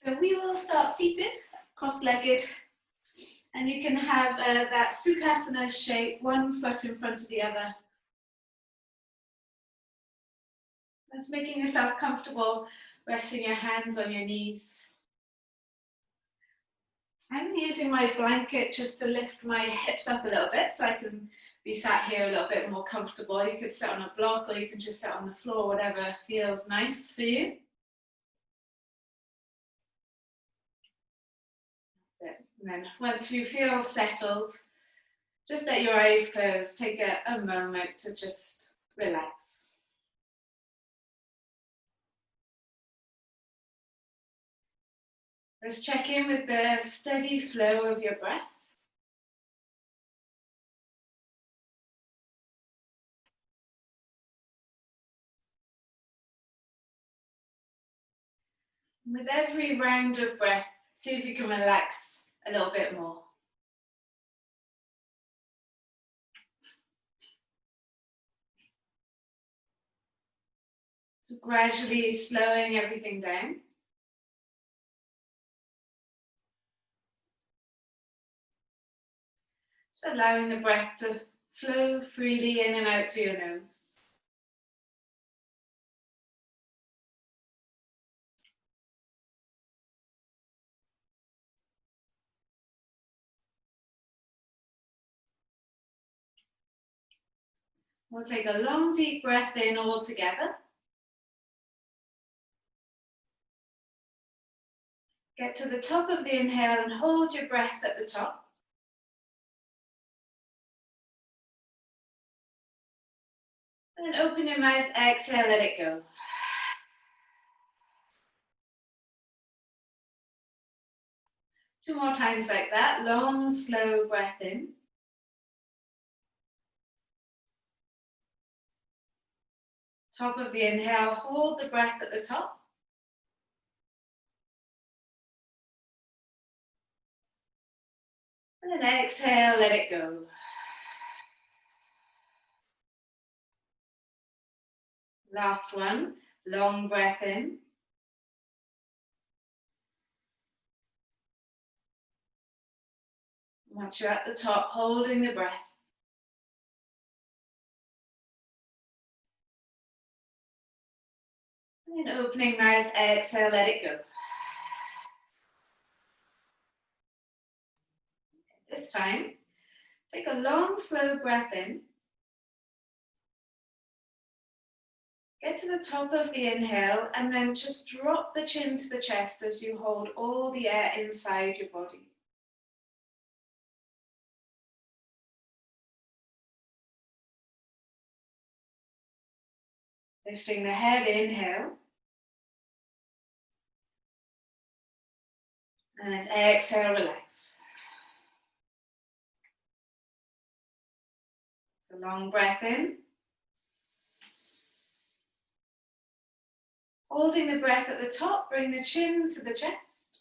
So we will start seated, cross-legged, and you can have that Sukhasana shape, one foot in front of the other. That's making yourself comfortable, resting your hands on your knees. I'm using my blanket just to lift my hips up a little bit so I can be sat here a little bit more comfortable. You could sit on a block or you can just sit on the floor, whatever feels nice for you. That's it. And then once you feel settled, just let your eyes close. Take a moment to just relax. Let's check in with the steady flow of your breath. With every round of breath, see if you can relax a little bit more. So gradually slowing everything down. Just allowing the breath to flow freely in and out through your nose. We'll take a long, deep breath in all together. Get to the top of the inhale and hold your breath at the top. And then open your mouth, exhale, let it go. Two more times like that, long, slow breath in. Top of the inhale, hold the breath at the top. And then exhale, let it go. Last one, long breath in. Once you're at the top, holding the breath. And then opening mouth, exhale, let it go. This time, take a long, slow breath in. Get to the top of the inhale and then just drop the chin to the chest as you hold all the air inside your body. Lifting the head, inhale. And then exhale, relax. So long breath in. Holding the breath at the top, bring the chin to the chest.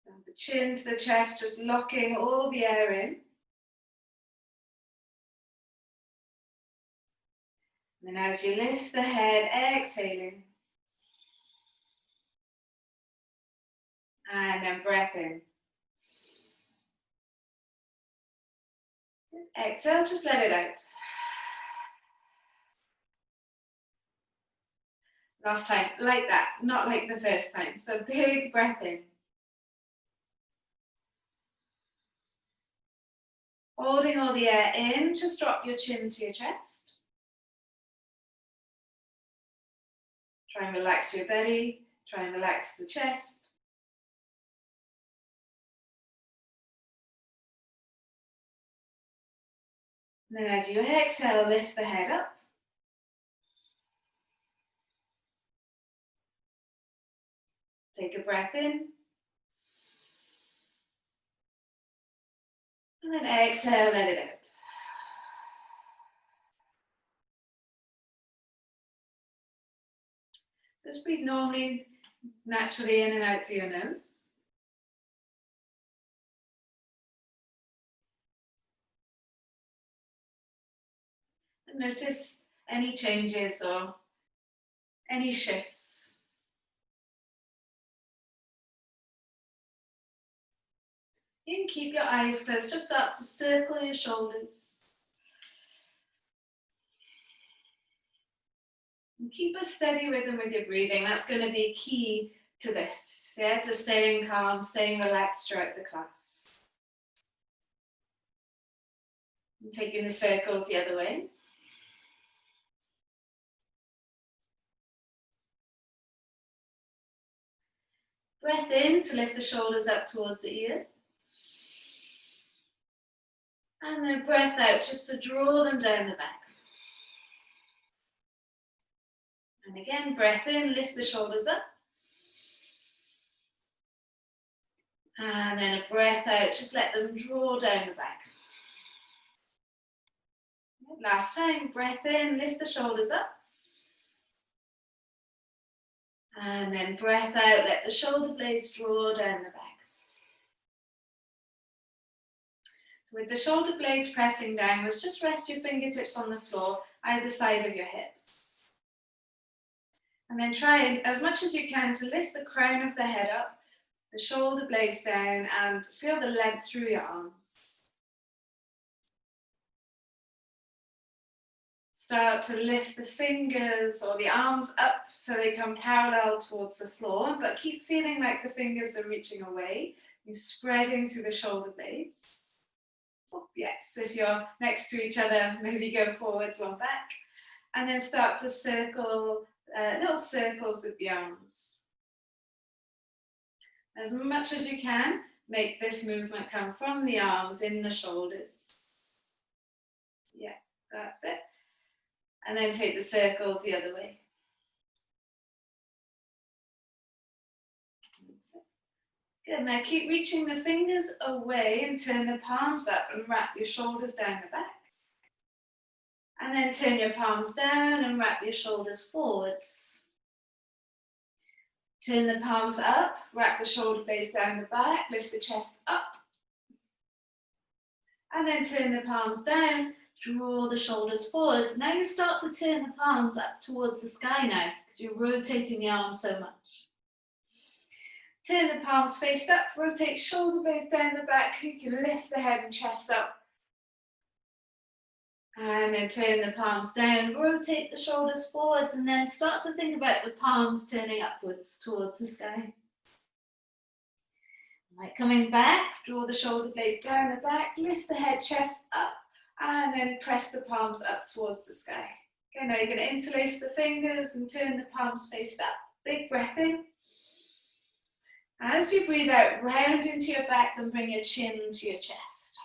And the chin to the chest, just locking all the air in. And then as you lift the head, exhaling. And then breath in. Exhale, just let it out. Last time, like that, not like the first time. So big breath in. Holding all the air in, just drop your chin to your chest. Try and relax your belly, try and relax the chest. And then as you exhale, lift the head up. Take a breath in. And then exhale, let it out. So just breathe normally, naturally in and out through your nose. And notice any changes or any shifts. You can keep your eyes closed, just start to circle your shoulders. And keep a steady rhythm with your breathing. That's going to be key to this, yeah, to staying calm, staying relaxed throughout the class. And taking the circles the other way. Breath in to lift the shoulders up towards the ears. And then breath out just to draw them down the back. And again, breath in, lift the shoulders up. And then a breath out, just let them draw down the back. Last time, breath in, lift the shoulders up. And then breath out, let the shoulder blades draw down the back. With the shoulder blades pressing downwards, just rest your fingertips on the floor, either side of your hips. And then try as much as you can to lift the crown of the head up, the shoulder blades down, and feel the length through your arms. Start to lift the fingers or the arms up so they come parallel towards the floor, but keep feeling like the fingers are reaching away. You're spreading through the shoulder blades. Oh, yes, if you're next to each other, maybe go forwards, one back. And then start to circle, little circles with the arms. As much as you can, make this movement come from the arms in the shoulders. Yeah, that's it. And then take the circles the other way. Good, now keep reaching the fingers away and turn the palms up and wrap your shoulders down the back. And then turn your palms down and wrap your shoulders forwards. Turn the palms up, wrap the shoulder blades down the back, lift the chest up. And then turn the palms down, draw the shoulders forwards. Now you start to turn the palms up towards the sky now, because you're rotating the arms so much. Turn the palms face up, rotate shoulder blades down the back. You can lift the head and chest up. And then turn the palms down, rotate the shoulders forwards, and then start to think about the palms turning upwards towards the sky. Right, coming back, draw the shoulder blades down the back, lift the head, chest up, and then press the palms up towards the sky. Okay, now you're going to interlace the fingers and turn the palms face up. Big breath in. As you breathe out, round into your back and bring your chin to your chest.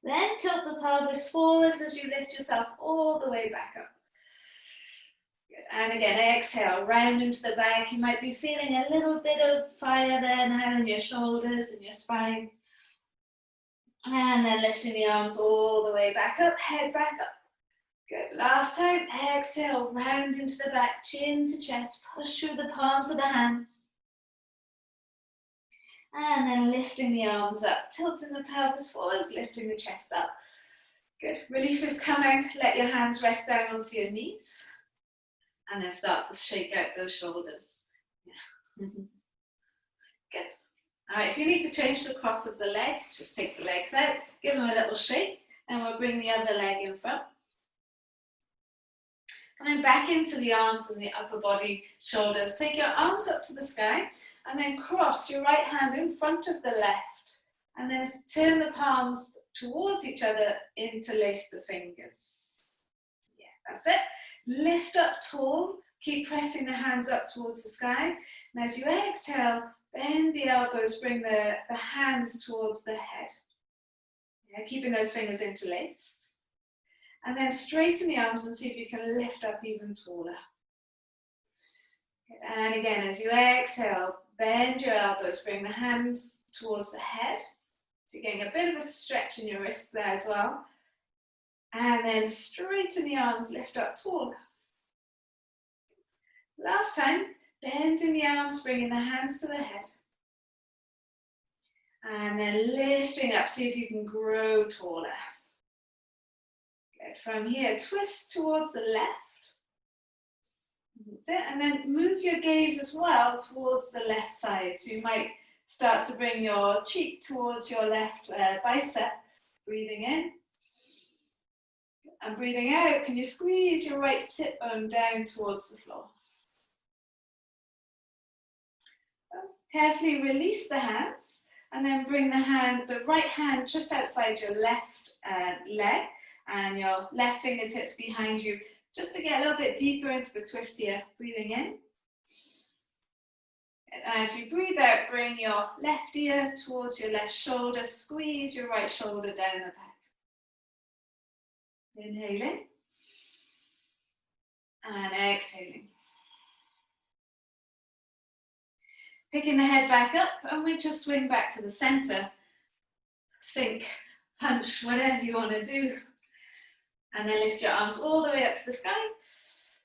Then tilt the pelvis forwards as you lift yourself all the way back up. Good. And again, exhale, round into the back. You might be feeling a little bit of fire there now in your shoulders and your spine. And then lifting the arms all the way back up, head back up. Good. Last time, exhale, round into the back, chin to chest, push through the palms of the hands. And then lifting the arms up, tilting the pelvis forwards, lifting the chest up. Good. Relief is coming. Let your hands rest down onto your knees. And then start to shake out those shoulders. Yeah. Good. All right, if you need to change the cross of the legs, just take the legs out, give them a little shake, and we'll bring the other leg in front. Coming back into the arms and the upper body, shoulders. Take your arms up to the sky and then cross your right hand in front of the left. And then turn the palms towards each other, interlace the fingers. Yeah, that's it. Lift up tall. Keep pressing the hands up towards the sky. And as you exhale, bend the elbows, bring the hands towards the head. Yeah, keeping those fingers interlaced. And then straighten the arms and see if you can lift up even taller. And again, as you exhale, bend your elbows, bring the hands towards the head. So you're getting a bit of a stretch in your wrist there as well. And then straighten the arms, lift up taller. Last time, bending the arms, bringing the hands to the head. And then lifting up, see if you can grow taller. Good. From here, twist towards the left. That's it. And then move your gaze as well towards the left side. So you might start to bring your cheek towards your left bicep. Breathing in. And breathing out, can you squeeze your right sit bone down towards the floor? Carefully release the hands and then bring the right hand just outside your left leg and your left fingertips behind you, just to get a little bit deeper into the twist here. Breathing in. And as you breathe out, bring your left ear towards your left shoulder, squeeze your right shoulder down the back. Inhaling and exhaling. Picking the head back up, and we just swing back to the center. Sink, punch, whatever you want to do. And then lift your arms all the way up to the sky.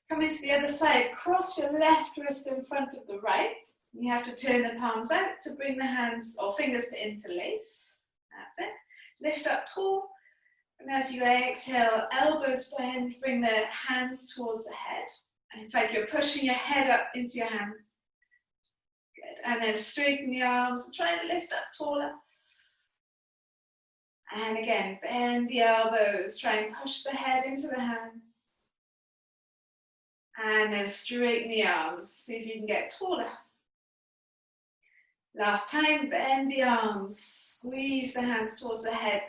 Come into the other side. Cross your left wrist in front of the right. You have to turn the palms out to bring the hands or fingers to interlace. That's it. Lift up tall. And as you exhale, elbows bend, bring the hands towards the head. And it's like you're pushing your head up into your hands. Good. And then straighten the arms, try to lift up taller. And again, bend the elbows, try and push the head into the hands. And then straighten the arms, see if you can get taller. Last time, bend the arms, squeeze the hands towards the head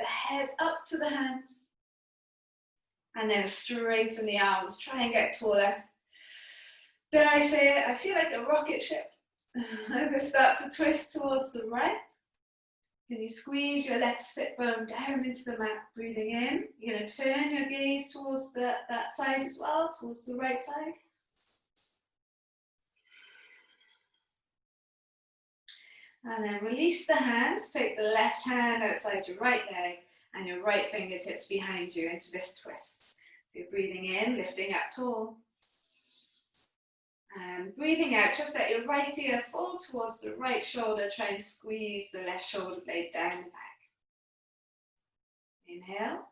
up to the hands. And then straighten the arms, try and get taller. Dare I say it, I feel like a rocket ship. They start to twist towards the right. Can you squeeze your left sit bone down into the mat, breathing in. You're going to turn your gaze towards that side as well, towards the right side. And then release the hands, take the left hand outside your right leg and your right fingertips behind you into this twist. So you're breathing in, lifting up tall. And breathing out, just let your right ear fall towards the right shoulder. Try and squeeze the left shoulder blade down the back. Inhale.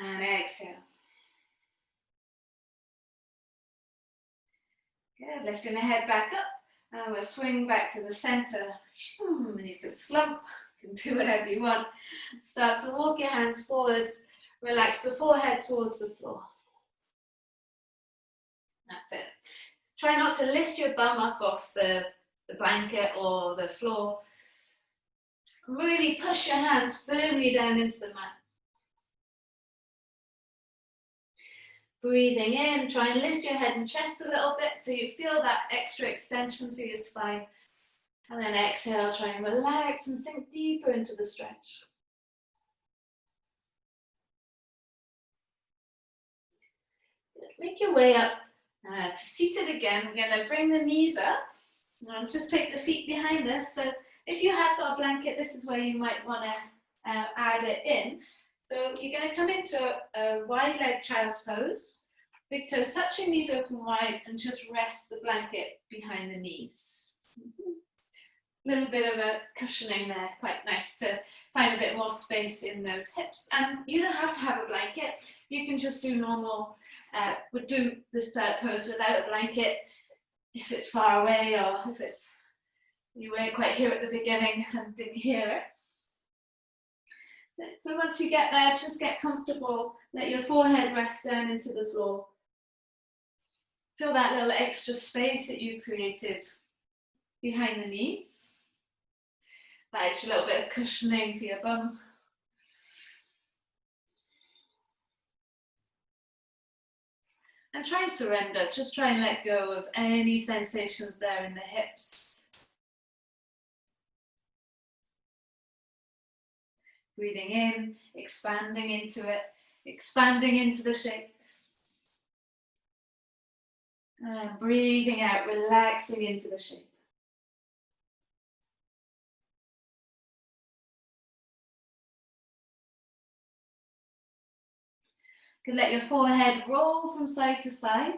And exhale. Good, lifting the head back up. And we'll swing back to the center. And you can slump, you can do whatever you want. Start to walk your hands forwards. Relax the forehead towards the floor. That's it. Try not to lift your bum up off the blanket or the floor. Really push your hands firmly down into the mat. Breathing in, try and lift your head and chest a little bit so you feel that extra extension through your spine. And then exhale, try and relax and sink deeper into the stretch. Make your way up to seated again. We're going to bring the knees up. Just take the feet behind us. So if you have got a blanket, this is where you might want to add it in. So you're going to come into a wide leg child's pose. Big toes touching, knees open wide, and just rest the blanket behind the knees. Little bit of a cushioning there, quite nice to find a bit more space in those hips. And you don't have to have a blanket. You can just do normal, would do this pose without a blanket if it's far away or if it's you weren't quite here at the beginning and didn't hear it. So once you get there, just get comfortable. Let your forehead rest down into the floor. Feel that little extra space that you created behind the knees. That extra little bit of cushioning for your bum. And try and surrender. Just try and let go of any sensations there in the hips. Breathing in, expanding into it, expanding into the shape. And breathing out, relaxing into the shape. You can let your forehead roll from side to side.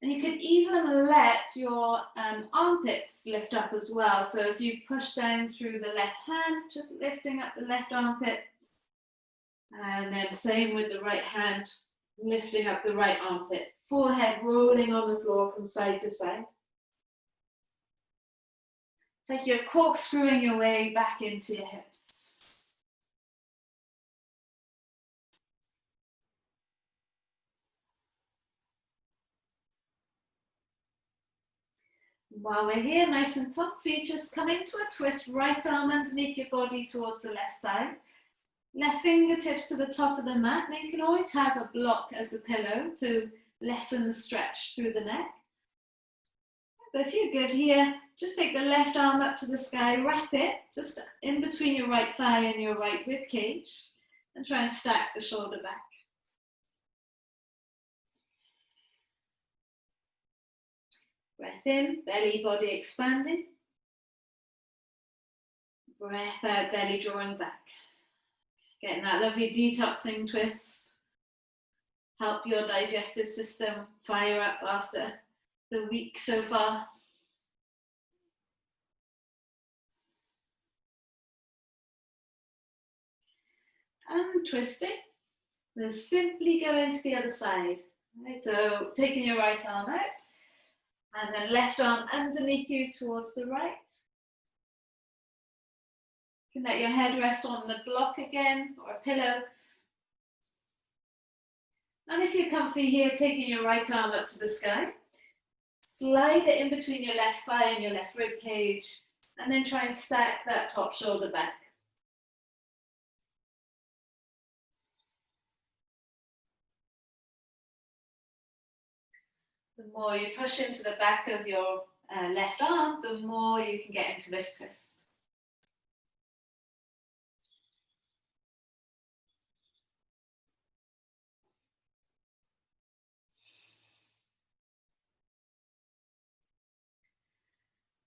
And you could even let your armpits lift up as well. So as you push down through the left hand, just lifting up the left armpit. And then same with the right hand, lifting up the right armpit. Forehead rolling on the floor from side to side. It's like you're corkscrewing your way back into your hips. While we're here, nice and comfy, just come into a twist, right arm underneath your body towards the left side. Left fingertips to the top of the mat. Now you can always have a block as a pillow to lessen the stretch through the neck. But if you're good here, just take the left arm up to the sky, wrap it just in between your right thigh and your right rib cage, and try and stack the shoulder back. Breath in, belly, body expanding. Breath out, belly drawing back. Getting that lovely detoxing twist. Help your digestive system fire up after the week so far. And twisting. Then simply go into the other side. Right, so taking your right arm out, and then left arm underneath you towards the right. You can let your head rest on the block again, or a pillow. And if you're comfy here, taking your right arm up to the sky, slide it in between your left thigh and your left rib cage, and then try and stack that top shoulder back. The more you push into the back of your left arm, the more you can get into this twist.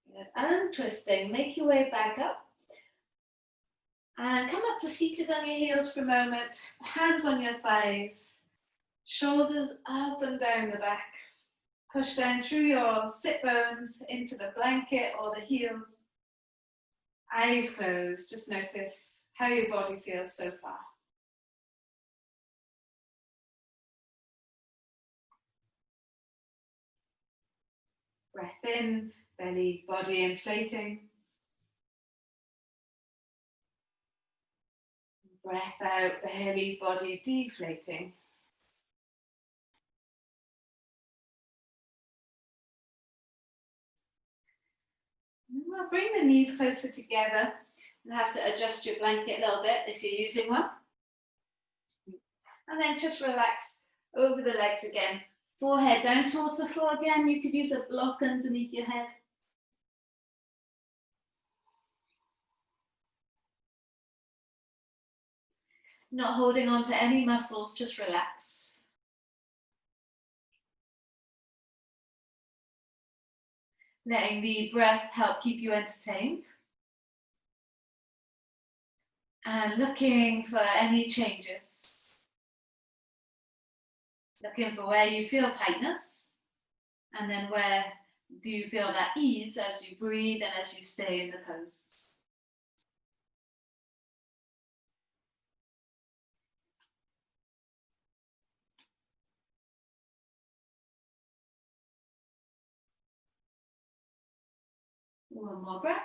Good. And twisting, make your way back up. And come up to seated on your heels for a moment, hands on your thighs, shoulders up and down the back. Push down through your sit bones into the blanket or the heels. Eyes closed, just notice how your body feels so far. Breath in, belly, body inflating. Breath out, belly, body deflating. Well, bring the knees closer together. You'll have to adjust your blanket a little bit if you're using one. And then just relax over the legs again. Forehead down towards the floor again. You could use a block underneath your head. Not holding on to any muscles, just relax. Letting the breath help keep you entertained. And looking for any changes. Looking for where you feel tightness. And then where do you feel that ease as you breathe and as you stay in the pose. One more breath.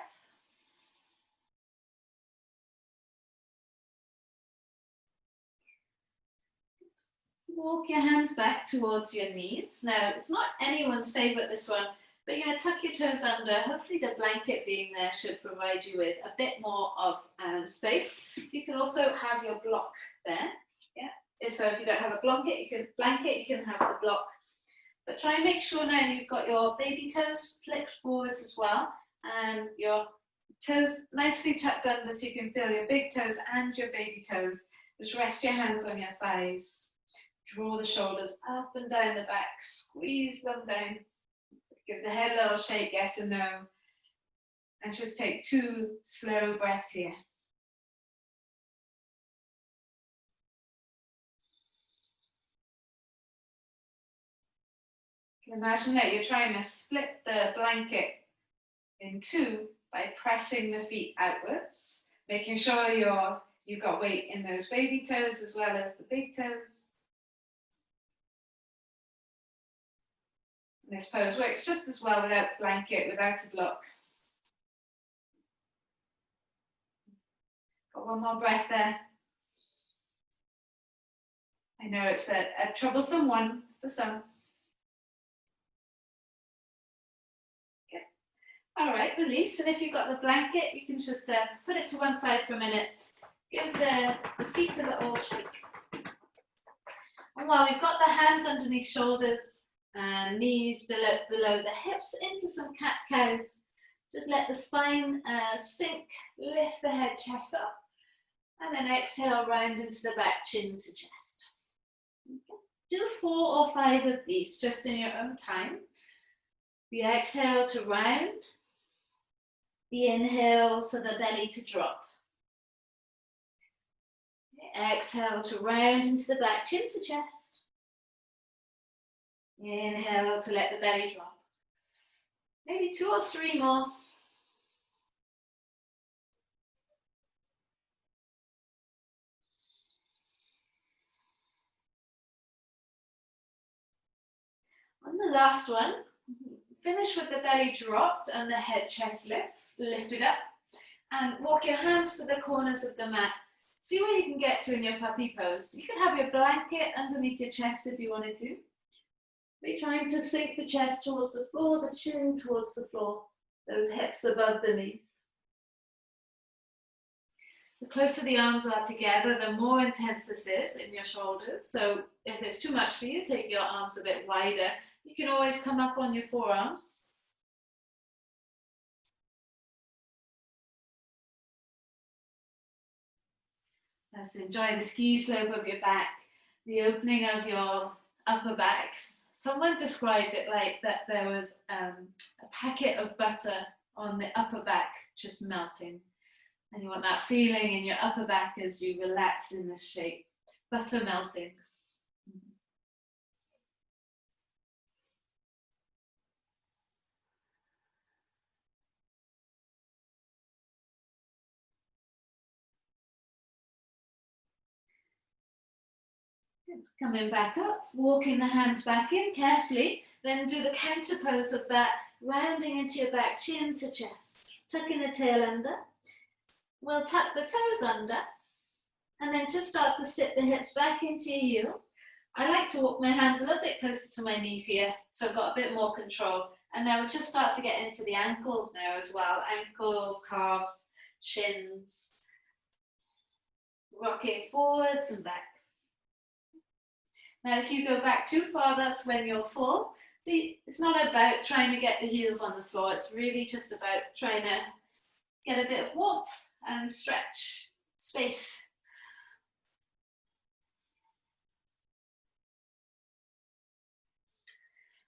Walk your hands back towards your knees. Now, it's not anyone's favorite, this one, but you're going to tuck your toes under. Hopefully the blanket being there should provide you with a bit more of space. You can also have your block there. Yeah. So if you don't have a blanket, you can have the block. But try and make sure now you've got your baby toes flipped forwards as well, and your toes nicely tucked under so you can feel your big toes and your baby toes. Just rest your hands on your thighs. Draw the shoulders up and down the back, squeeze them down. Give the head a little shake, yes and no. And just take 2 slow breaths here. Imagine that you're trying to split the blanket in 2 by pressing the feet outwards, making sure your you've got weight in those baby toes as well as the big toes. This pose works just as well without blanket, without a block. Got one more breath there. I know it's a troublesome one for some. Okay. All right, release. And if you've got the blanket, you can just put it to one side for a minute. Give the feet a little shake. And while we've got the hands underneath shoulders and knees below the hips into some cat-cows, just let the spine sink, lift the head, chest up, and then exhale round into the back, chin to chest. Okay. Do 4 or 5 of these just in your own time. The exhale to round, the inhale for the belly to drop. Exhale to round into the back, chin to chest. Inhale to let the belly drop. Maybe 2 or 3 more. On the last one, finish with the belly dropped and the head chest lifted up. And walk your hands to the corners of the mat. See where you can get to in your puppy pose. You can have your blanket underneath your chest if you wanted to. Be trying to sink the chest towards the floor, the chin towards the floor, those hips above the knees. The closer the arms are together, the more intense this is in your shoulders. So if it's too much for you, take your arms a bit wider. You can always come up on your forearms. Let's enjoy the ski slope of your back, the opening of your upper back. Someone described it like that there was a packet of butter on the upper back just melting. And you want that feeling in your upper back as you relax in this shape. Butter melting. Coming back up, walking the hands back in carefully, then do the counter pose of that, rounding into your back, chin to chest, tucking the tail under. We'll tuck the toes under, and then just start to sit the hips back into your heels. I like to walk my hands a little bit closer to my knees here, so I've got a bit more control. And now we'll just start to get into the ankles now as well, ankles, calves, shins, rocking forwards and back. Now, if you go back too far, that's when you'll fall. See, it's not about trying to get the heels on the floor. It's really just about trying to get a bit of warmth and stretch, space.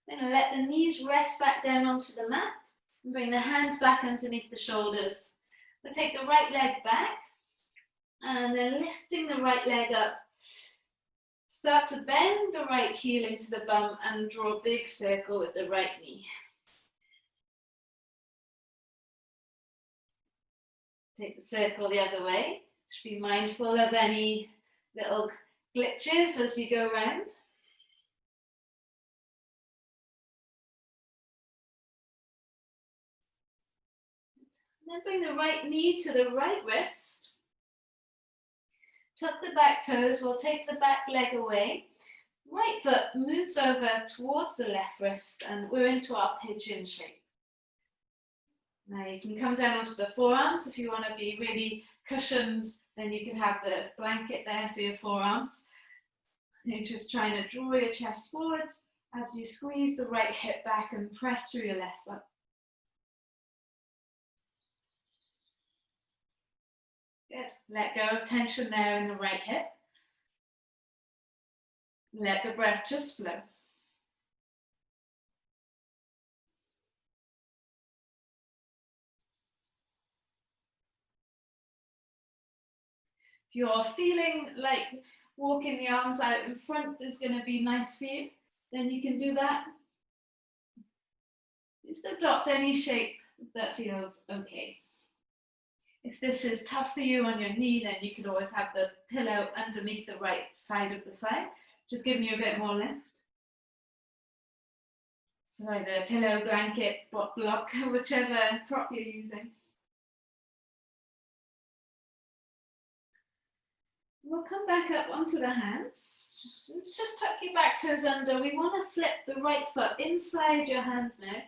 Then let the knees rest back down onto the mat and bring the hands back underneath the shoulders. We'll take the right leg back and then lifting the right leg up. Start to bend the right heel into the bum and draw a big circle with the right knee. Take the circle the other way. Just be mindful of any little glitches as you go around. Then bring the right knee to the right wrist. Tuck the back toes, we'll take the back leg away. Right foot moves over towards the left wrist and we're into our pigeon shape. Now you can come down onto the forearms if you want to be really cushioned, then you can have the blanket there for your forearms. You're just trying to draw your chest forwards as you squeeze the right hip back and press through your left foot. Good. Let go of tension there in the right hip. Let the breath just flow. If you're feeling like walking the arms out in front is going to be nice for you, then you can do that. Just adopt any shape that feels okay. If this is tough for you on your knee, then you could always have the pillow underneath the right side of the thigh, just giving you a bit more lift. So either pillow, blanket, block, whichever prop you're using. We'll come back up onto the hands. Just tuck your back toes under. We want to flip the right foot inside your hands now,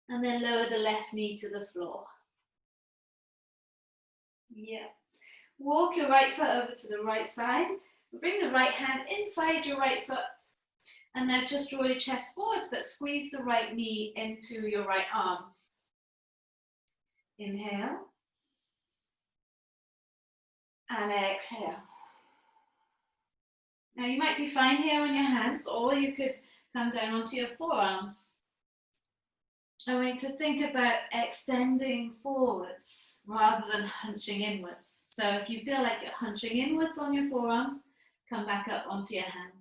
and then lower the left knee to the floor. Yeah. Walk your right foot over to the right side. Bring the right hand inside your right foot. And now just draw your chest forward, but squeeze the right knee into your right arm. Inhale. And exhale. Now you might be fine here on your hands, or you could come down onto your forearms. I want you to think about extending forwards rather than hunching inwards. So if you feel like you're hunching inwards on your forearms, come back up onto your hands.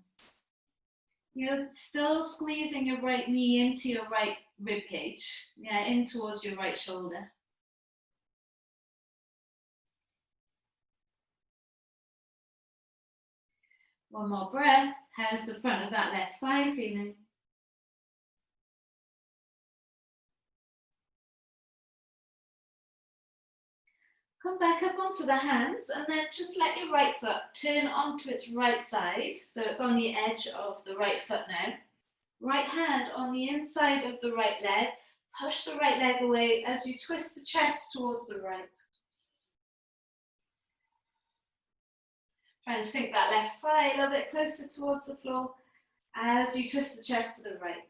You're still squeezing your right knee into your right rib cage, yeah, in towards your right shoulder. One more breath. How's the front of that left thigh feeling? Come back up onto the hands and then just let your right foot turn onto its right side. So it's on the edge of the right foot now. Right hand on the inside of the right leg. Push the right leg away as you twist the chest towards the right. Try and sink that left thigh a little bit closer towards the floor as you twist the chest to the right.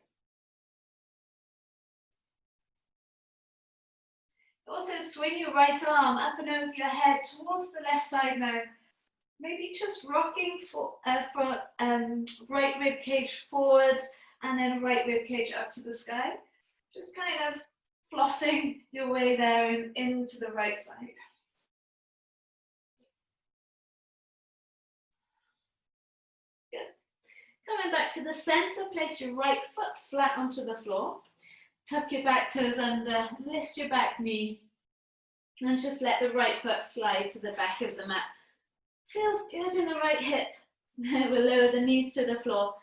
Also swing your right arm up and over your head towards the left side now. Maybe just rocking for right rib cage forwards and then right rib cage up to the sky. Just kind of flossing your way there into the right side. Good. Coming back to the center, place your right foot flat onto the floor. Tuck your back toes under, lift your back knee, and just let the right foot slide to the back of the mat. Feels good in the right hip. We'll lower the knees to the floor.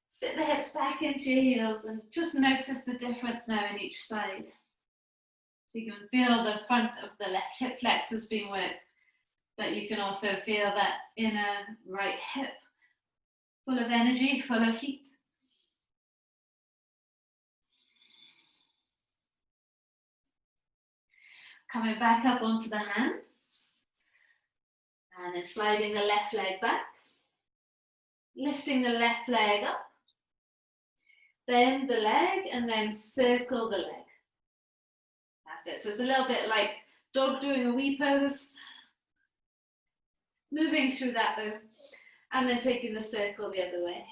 Sit the hips back into your heels and just notice the difference now in each side. So you can feel the front of the left hip flexors being worked, but you can also feel that inner right hip full of energy, full of heat. Coming back up onto the hands, and then sliding the left leg back, lifting the left leg up, bend the leg, and then circle the leg. That's it. So it's a little bit like dog doing a wee pose, moving through that though, and then taking the circle the other way.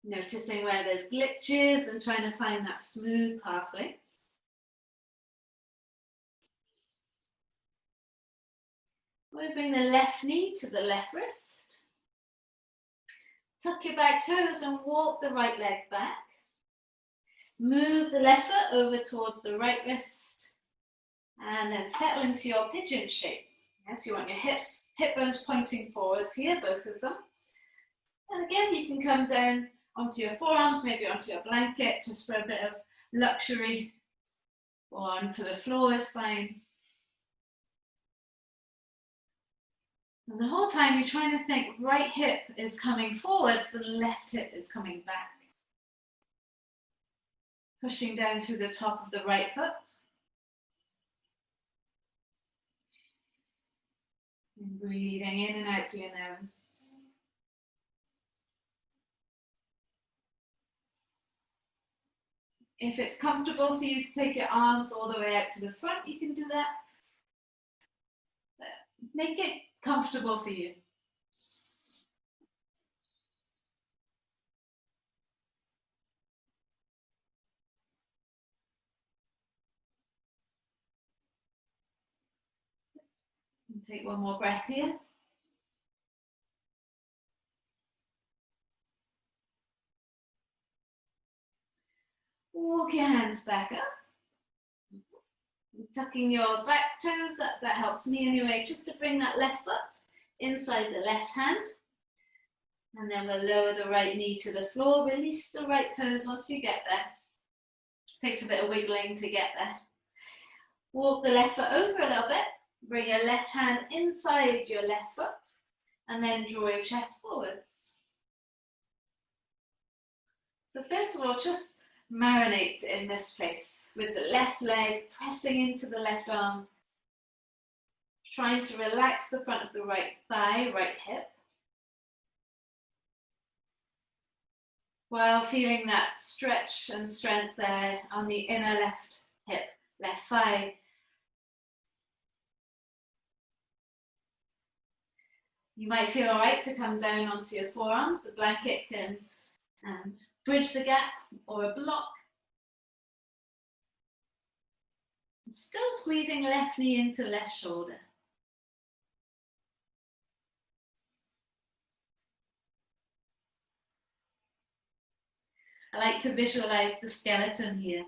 Noticing where there's glitches and trying to find that smooth pathway. We'll bring the left knee to the left wrist. Tuck your back toes and walk the right leg back. Move the left foot over towards the right wrist. And then settle into your pigeon shape. Yes, you want your hips, hip bones pointing forwards here, both of them. And again, you can come down onto your forearms, maybe onto your blanket, just for a bit of luxury, or onto the floor is fine. And the whole time you're trying to think right hip is coming forwards and left hip is coming back. Pushing down through the top of the right foot. And breathing in and out through your nose. If it's comfortable for you to take your arms all the way out to the front, you can do that. But make it comfortable for you. And take one more breath here. Walk your hands back up. tucking your back toes, that helps me anyway, just to bring that left foot inside the left hand. And then we'll lower the right knee to the floor, release the right toes once you get there. Takes a bit of wiggling to get there. Walk the left foot over a little bit, bring your left hand inside your left foot, and then draw your chest forwards. So first of all, just marinate in this place with the left leg pressing into the left arm, trying to relax the front of the right thigh, right hip, while feeling that stretch and strength there on the inner left hip, left thigh. You might feel all right to come down onto your forearms. The blanket can bridge the gap or a block. Still squeezing left knee into left shoulder. I like to visualize the skeleton here.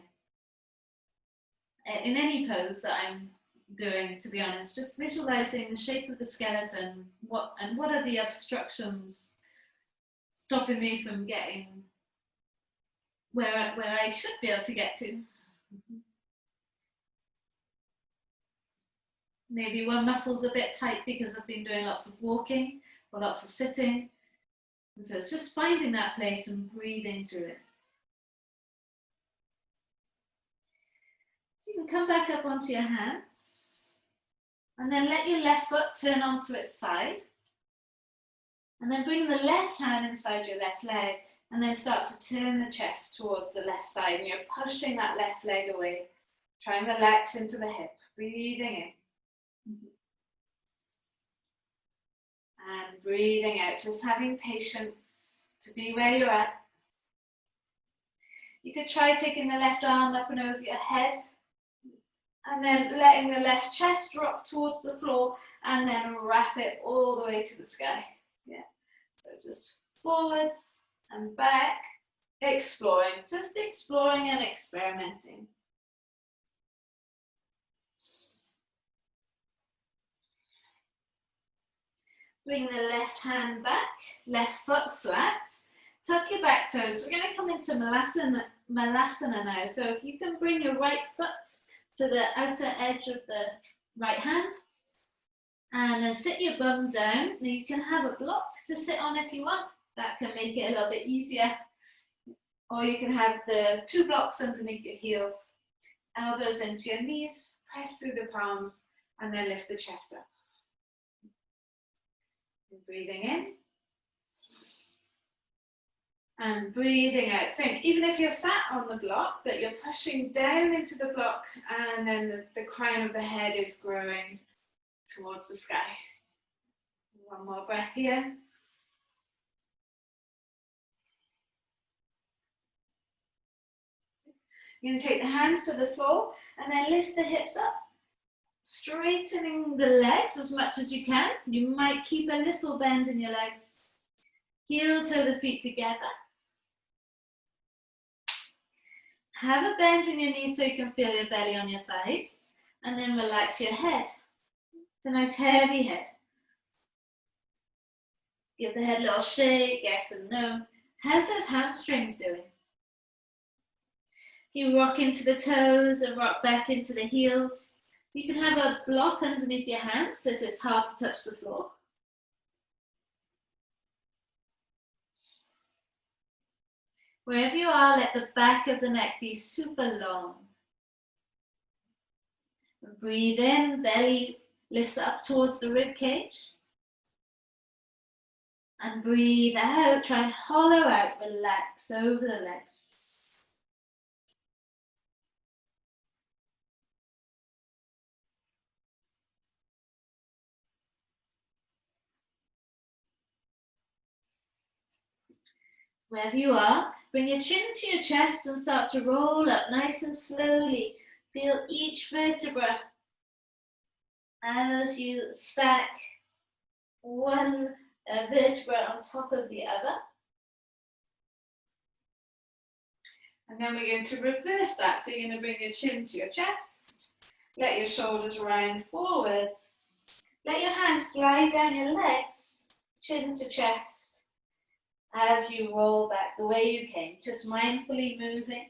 In any pose that I'm doing, to be honest, just visualizing the shape of the skeleton, what are the obstructions stopping me from getting where I should be able to get to. Maybe one muscle's a bit tight because I've been doing lots of walking or lots of sitting. And so it's just finding that place and breathing through it. So you can come back up onto your hands and then let your left foot turn onto its side. And then bring the left hand inside your left leg and then start to turn the chest towards the left side. And you're pushing that left leg away. Try and relax into the hip, breathing in. And breathing out, just having patience to be where you're at. You could try taking the left arm up and over your head and then letting the left chest drop towards the floor and then wrap it all the way to the sky. Yeah. So just forwards and back, exploring, just exploring and experimenting. Bring the left hand back, left foot flat. Tuck your back toes. We're going to come into Malasana now. So if you can bring your right foot to the outer edge of the right hand. And then sit your bum down. Now you can have a block to sit on if you want. That can make it a little bit easier. Or you can have the 2 blocks underneath your heels. Elbows into your knees. Press through the palms. And then lift the chest up. Breathing in and breathing out. Think, even if you're sat on the block, that you're pushing down into the block and then the crown of the head is growing towards the sky. One more breath here. You can take the hands to the floor and then lift the hips up. Straightening the legs as much as you can. You might keep a little bend in your legs. Heel toe the feet together. Have a bend in your knees so you can feel your belly on your thighs. And then relax your head. It's a nice heavy head. Give the head a little shake, yes and no. How's those hamstrings doing? You rock into the toes and rock back into the heels. You can have a block underneath your hands if it's hard to touch the floor. Wherever you are, let the back of the neck be super long. Breathe in, belly lifts up towards the rib cage. And breathe out, try and hollow out, relax over the legs. Wherever you are, bring your chin to your chest and start to roll up nice and slowly. Feel each vertebra as you stack one vertebra on top of the other. And then we're going to reverse that. So you're going to bring your chin to your chest. Let your shoulders round forwards. Let your hands slide down your legs, chin to chest, as you roll back the way you came, just mindfully moving.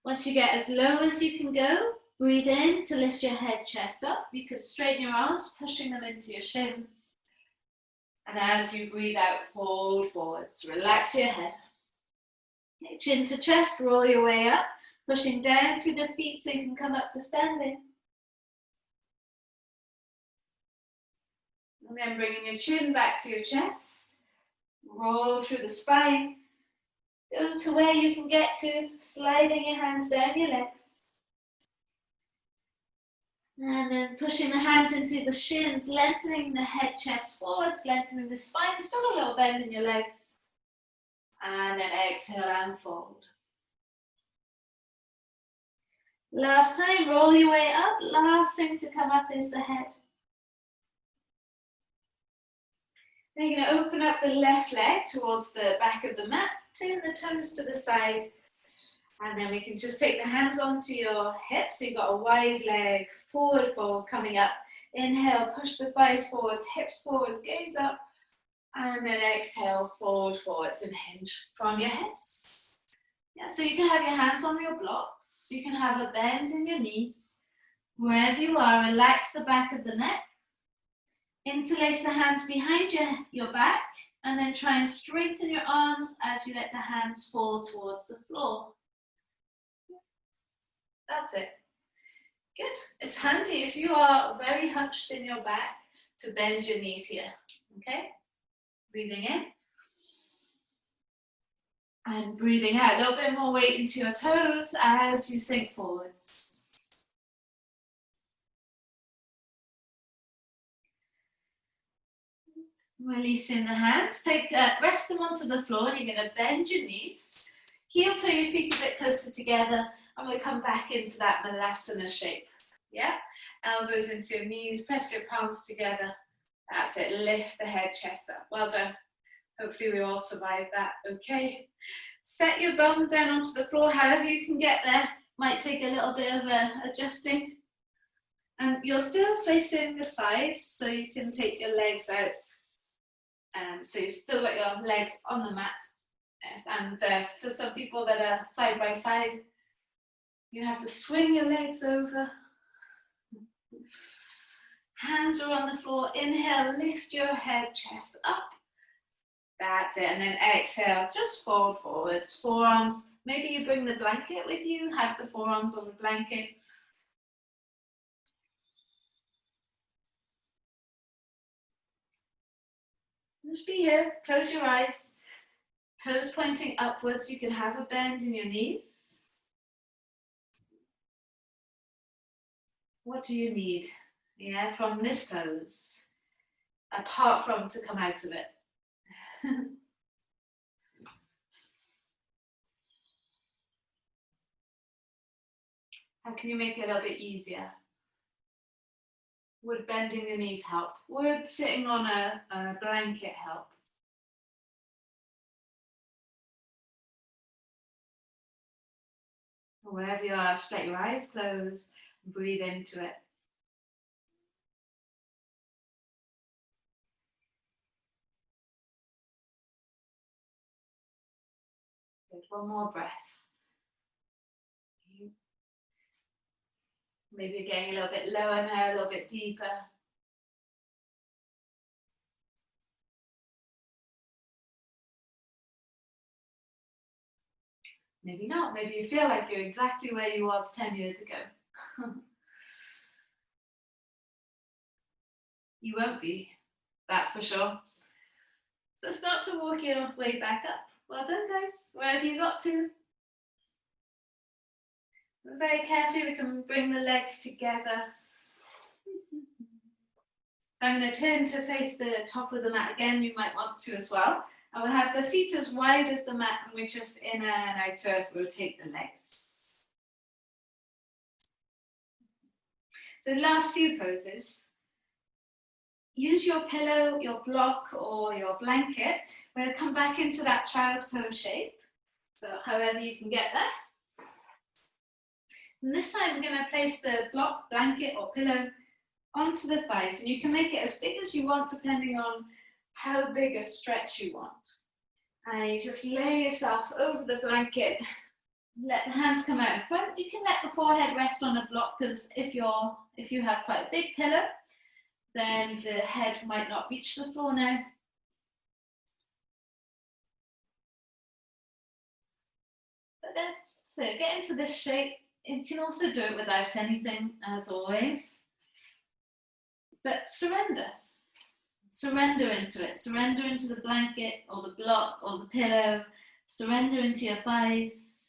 Once you get as low as you can go, breathe in to lift your head, chest up. You could straighten your arms, pushing them into your shins. And as you breathe out, fold forwards. Relax your head. Chin to chest, roll your way up, pushing down through the feet so you can come up to standing. And then bringing your chin back to your chest. Roll through the spine. Go to where you can get to, sliding your hands down your legs. And then pushing the hands into the shins, lengthening the head, chest forwards, lengthening the spine, still a little bend in your legs. And then exhale and fold. Last time, roll your way up. Last thing to come up is the head. Then you're going to open up the left leg towards the back of the mat. Turn the toes to the side. And then we can just take the hands onto your hips. So you've got a wide leg, forward fold coming up. Inhale, push the thighs forwards, hips forwards, gaze up. And then exhale, fold forwards and hinge from your hips. Yeah, so you can have your hands on your blocks. You can have a bend in your knees. Wherever you are, relax the back of the neck. Interlace the hands behind your back. And then try and straighten your arms as you let the hands fall towards the floor. That's it. Good. It's handy if you are very hunched in your back to bend your knees here. Okay? Breathing in. And breathing out. A little bit more weight into your toes as you sink forwards. Releasing the hands. Rest them onto the floor and you're going to bend your knees. Heel toe your feet a bit closer together. And we'll come back into that Malasana shape. Yeah? Elbows into your knees, press your palms together. That's it, lift the head, chest up. Well done. Hopefully we all survived that, okay? Set your bum down onto the floor, however you can get there. Might take a little bit of adjusting. And you're still facing the side, so you can take your legs out. So you've still got your legs on the mat. Yes, and for some people that are side by side, you have to swing your legs over. Hands are on the floor. Inhale, lift your head, chest up. That's it. And then exhale, just fold forwards. Forearms, maybe you bring the blanket with you. Have the forearms on the blanket. Just be here. Close your eyes. Toes pointing upwards. You can have a bend in your knees. What do you need? Yeah, from this pose, apart from to come out of it. How can you make it a little bit easier? Would bending the knees help? Would sitting on a blanket help? Or wherever you are, just let your eyes close and breathe into it. Good. One more breath. Maybe you're getting a little bit lower now, a little bit deeper. Maybe not. Maybe you feel like you're exactly where you was 10 years ago. You won't be, that's for sure. So start to walk your way back up. Well done, guys. Wherever you got to. Very carefully, we can bring the legs together. So I'm going to turn to face the top of the mat again. You might want to as well. And we'll have the feet as wide as the mat, and we just inner and outer rotate the legs. So last few poses. Use your pillow, your block, or your blanket. We'll come back into that child's pose shape. So however you can get there. And this time we're going to place the block, blanket or pillow onto the thighs, and you can make it as big as you want depending on how big a stretch you want. And you just lay yourself over the blanket, let the hands come out in front. You can let the forehead rest on a block, because if you have quite a big pillow, then the head might not reach the floor now. But then, so get into this shape. You can also do it without anything, as always. But surrender. Surrender into it. Surrender into the blanket or the block or the pillow. Surrender into your thighs.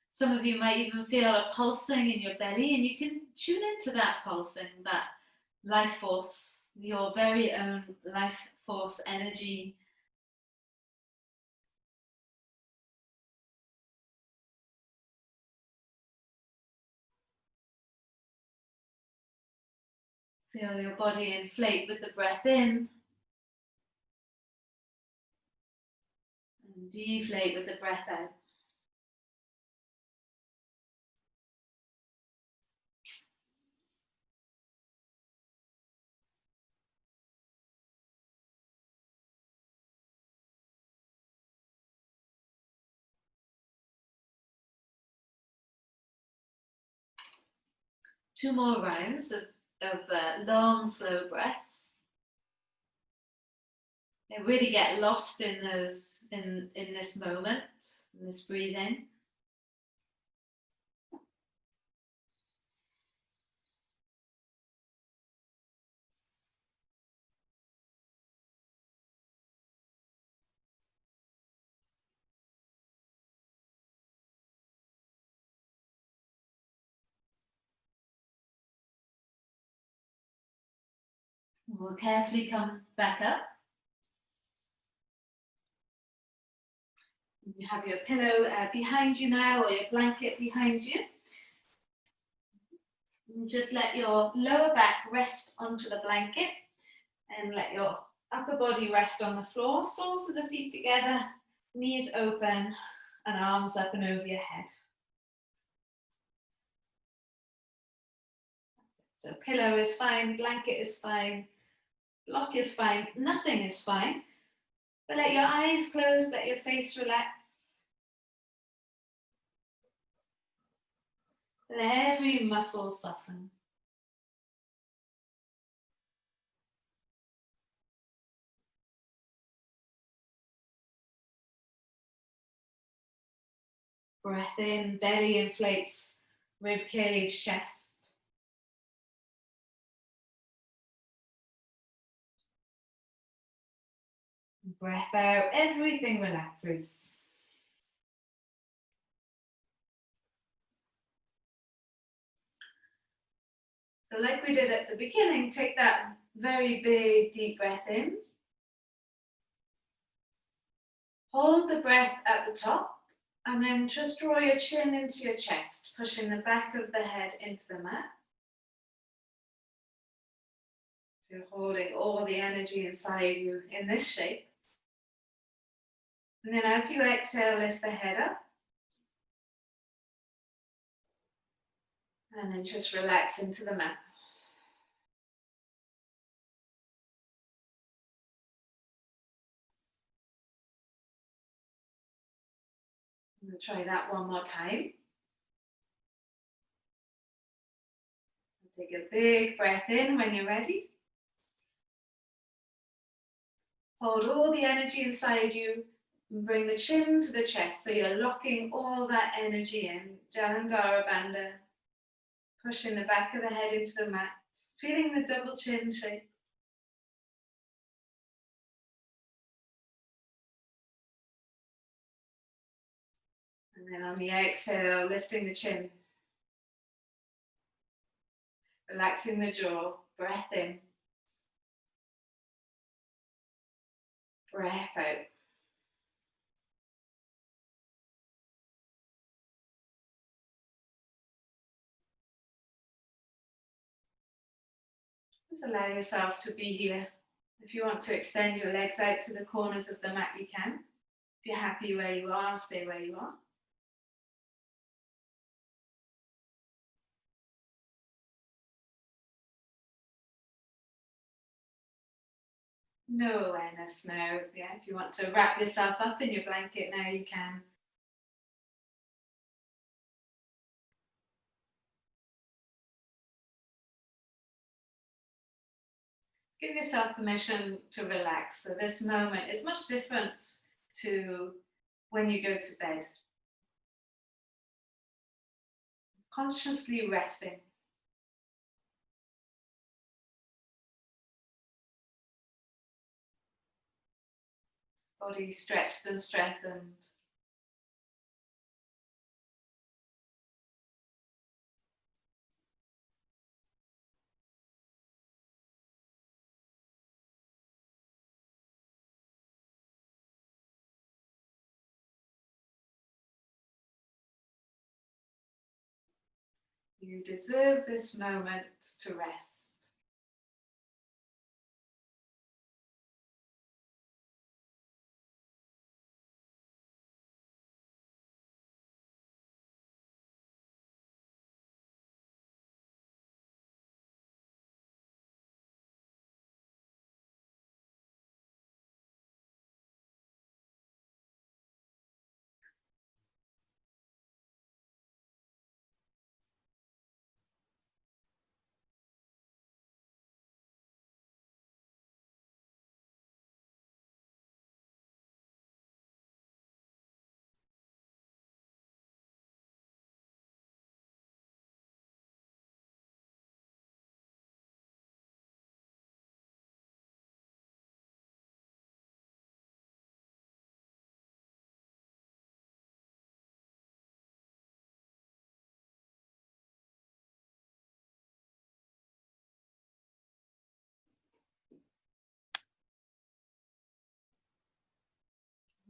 Some of you might even feel a pulsing in your belly, and you can tune into that pulsing, that life force, your very own life force energy. Feel your body inflate with the breath in and deflate with the breath out. Two more rounds of long, slow breaths. And really get lost in those, in this moment, in this breathing. We'll carefully come back up. You have your pillow behind you now, or your blanket behind you. And just let your lower back rest onto the blanket, and let your upper body rest on the floor. Soles of the feet together, knees open, and arms up and over your head. So pillow is fine, blanket is fine, block is fine, nothing is fine. But let your eyes close, let your face relax. Let every muscle soften. Breath in, belly inflates, rib cage, chest. Breath out, everything relaxes. So like we did at the beginning, take that very big deep breath in. Hold the breath at the top, and then just draw your chin into your chest, pushing the back of the head into the mat. So you're holding all the energy inside you in this shape. And then as you exhale, lift the head up. And then just relax into the mat. We'll try that one more time. Take a big breath in when you're ready. Hold all the energy inside you and bring the chin to the chest, so you're locking all that energy in. Jalandhara Bandha. Pushing the back of the head into the mat, feeling the double chin shape. And then on the exhale, lifting the chin. Relaxing the jaw, breath in. Breath out. Just allow yourself to be here. If you want to extend your legs out to the corners of the mat, you can. If you're happy where you are, stay where you are. No awareness now. Yeah, if you want to wrap yourself up in your blanket now, you can. Give yourself permission to relax. So this moment is much different to when you go to bed. Consciously resting. Body stretched and strengthened. You deserve this moment to rest.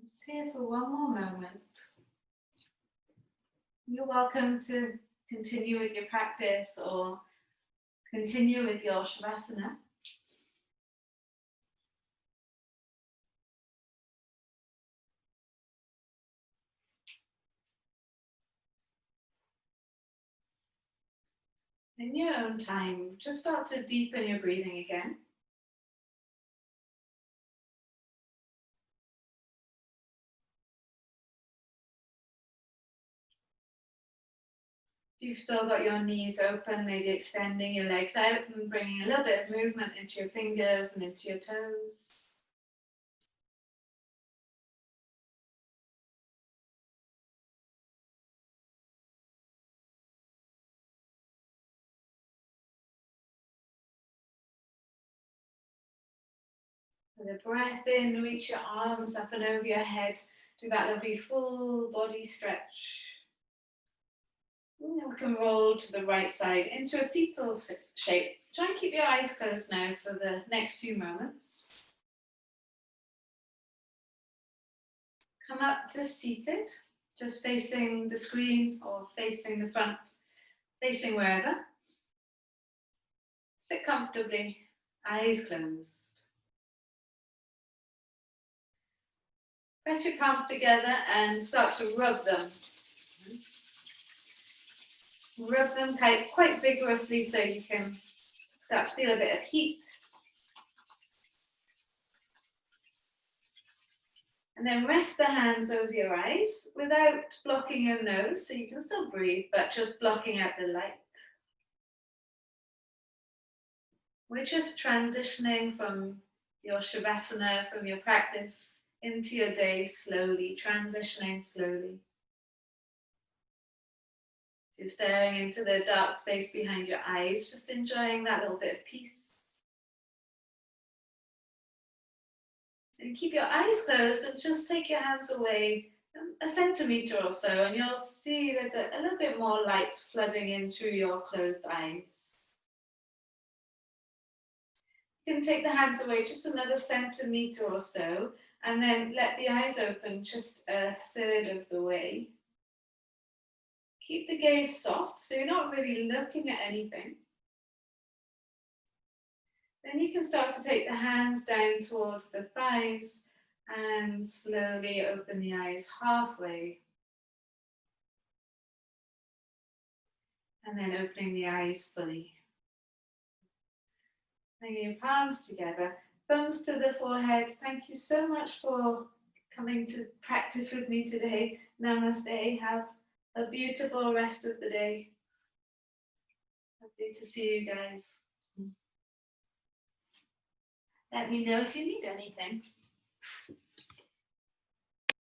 Just here for one more moment. You're welcome to continue with your practice or continue with your Shavasana. In your own time, just start to deepen your breathing again. If you've still got your knees open, maybe extending your legs out and bringing a little bit of movement into your fingers and into your toes. With a breath in, reach your arms up and over your head. Do that lovely full body stretch. And then we can roll to the right side into a fetal shape. Try and keep your eyes closed now for the next few moments. Come up to seated, just facing the screen or facing the front, facing wherever. Sit comfortably, eyes closed. Press your palms together and start to rub them. Rub them quite vigorously so you can start to feel a bit of heat. And then rest the hands over your eyes without blocking your nose, so you can still breathe, but just blocking out the light. We're just transitioning from your Shavasana, from your practice, into your day slowly, transitioning slowly. You're staring into the dark space behind your eyes, just enjoying that little bit of peace. And keep your eyes closed and just take your hands away a centimetre or so, and you'll see there's a little bit more light flooding in through your closed eyes. You can take the hands away just another centimetre or so, and then let the eyes open just a third of the way. Keep the gaze soft, so you're not really looking at anything. Then you can start to take the hands down towards the thighs And slowly open the eyes halfway. And then opening the eyes fully. Bringing your palms together, thumbs to the forehead. Thank you so much for coming to practice with me today. Namaste. Have a beautiful rest of the day. Lovely to see you guys. Let me know if you need anything.